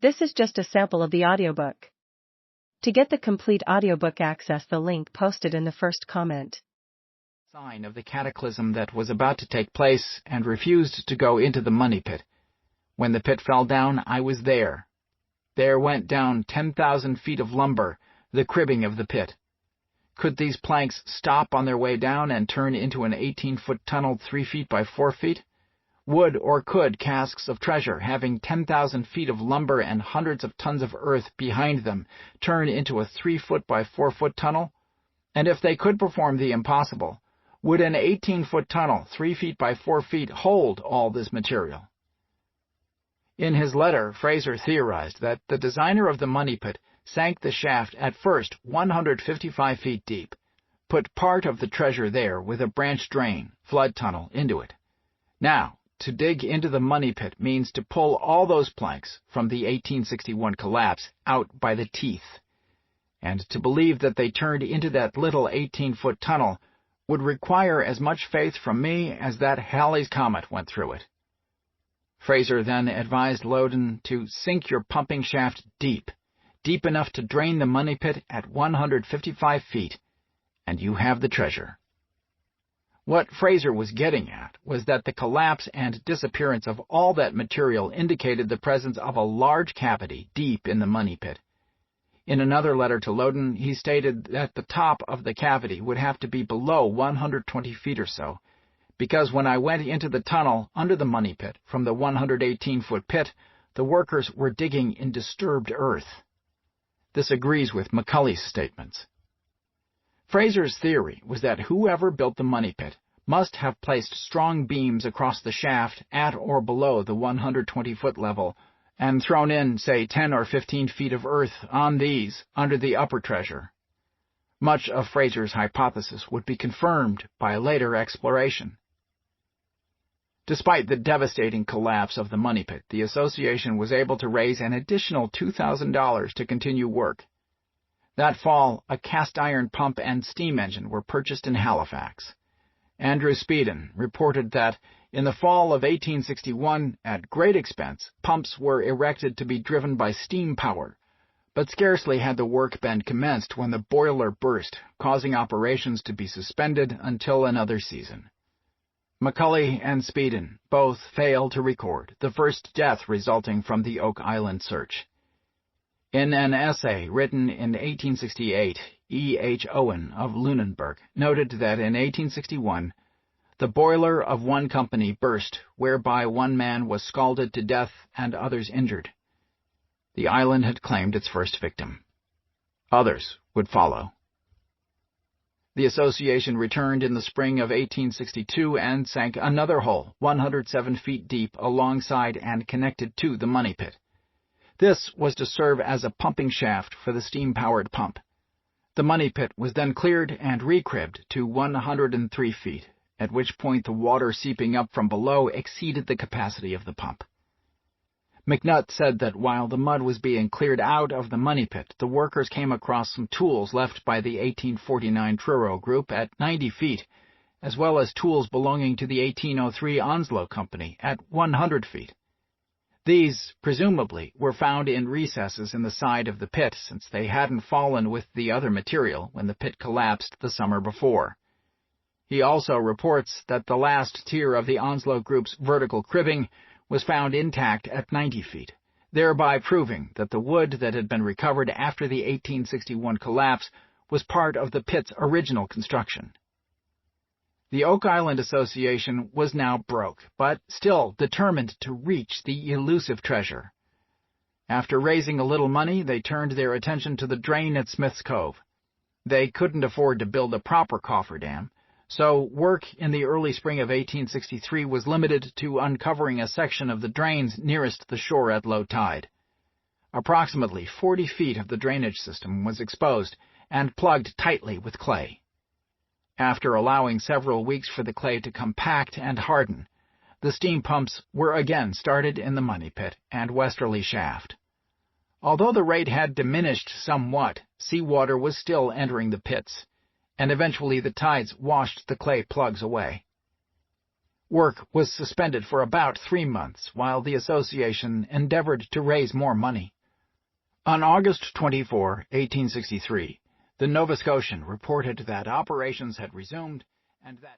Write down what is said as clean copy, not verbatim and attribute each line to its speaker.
Speaker 1: This is just a sample of the audiobook. To get the complete audiobook, access the link posted in the first comment.
Speaker 2: Sign of the cataclysm that was about to take place and refused to go into the money pit. When the pit fell down, I was there. There went down 10,000 feet of lumber, the cribbing of the pit. Could these planks stop on their way down and turn into an 18-foot tunnel 3 feet by 4 feet? Would or could casks of treasure, having 10,000 feet of lumber and hundreds of tons of earth behind them, turn into a 3-foot by 4-foot tunnel? And if they could perform the impossible, would an 18-foot tunnel 3 feet by 4 feet hold all this material? In his letter, Fraser theorized that the designer of the money pit sank the shaft at first 155 feet deep, put part of the treasure there with a branch drain, flood tunnel, into it. Now, to dig into the money pit means to pull all those planks from the 1861 collapse out by the teeth. And to believe that they turned into that little 18-foot tunnel would require as much faith from me as that Halley's Comet went through it. Fraser then advised Loudon to sink your pumping shaft deep enough to drain the money pit at 155 feet, and you have the treasure. What Fraser was getting at was that the collapse and disappearance of all that material indicated the presence of a large cavity deep in the money pit. In another letter to Loudon, he stated that the top of the cavity would have to be below 120 feet or so, because when I went into the tunnel under the money pit from the 118-foot pit, the workers were digging in disturbed earth. This agrees with McCulley's statements. Fraser's theory was that whoever built the money pit must have placed strong beams across the shaft at or below the 120-foot level and thrown in, say, 10 or 15 feet of earth on these under the upper treasure. Much of Fraser's hypothesis would be confirmed by later exploration. Despite the devastating collapse of the money pit, the association was able to raise an additional $2,000 to continue work. That fall, a cast-iron pump and steam engine were purchased in Halifax. Andrew Speeden reported that, in the fall of 1861, at great expense, pumps were erected to be driven by steam power, but scarcely had the work been commenced when the boiler burst, causing operations to be suspended until another season. McCulley and Speeden both failed to record the first death resulting from the Oak Island search. In an essay written in 1868, E. H. Owen of Lunenburg noted that in 1861, the boiler of one company burst, whereby one man was scalded to death and others injured. The island had claimed its first victim. Others would follow. The association returned in the spring of 1862 and sank another hole, 107 feet deep, alongside and connected to the money pit. This was to serve as a pumping shaft for the steam-powered pump. The money pit was then cleared and recribbed to 103 feet, at which point the water seeping up from below exceeded the capacity of the pump. McNutt said that while the mud was being cleared out of the money pit, the workers came across some tools left by the 1849 Truro group at 90 feet, as well as tools belonging to the 1803 Onslow Company at 100 feet. These, presumably, were found in recesses in the side of the pit, since they hadn't fallen with the other material when the pit collapsed the summer before. He also reports that the last tier of the Onslow group's vertical cribbing was found intact at 90 feet, thereby proving that the wood that had been recovered after the 1861 collapse was part of the pit's original construction. The Oak Island Association was now broke, but still determined to reach the elusive treasure. After raising a little money, they turned their attention to the drain at Smith's Cove. They couldn't afford to build a proper cofferdam, so work in the early spring of 1863 was limited to uncovering a section of the drains nearest the shore at low tide. Approximately 40 feet of the drainage system was exposed and plugged tightly with clay. After allowing several weeks for the clay to compact and harden, the steam pumps were again started in the money pit and westerly shaft. Although the rate had diminished somewhat, seawater was still entering the pits, and eventually the tides washed the clay plugs away. Work was suspended for about 3 months while the association endeavored to raise more money. On August 24, 1863, the Nova Scotian reported that operations had resumed and that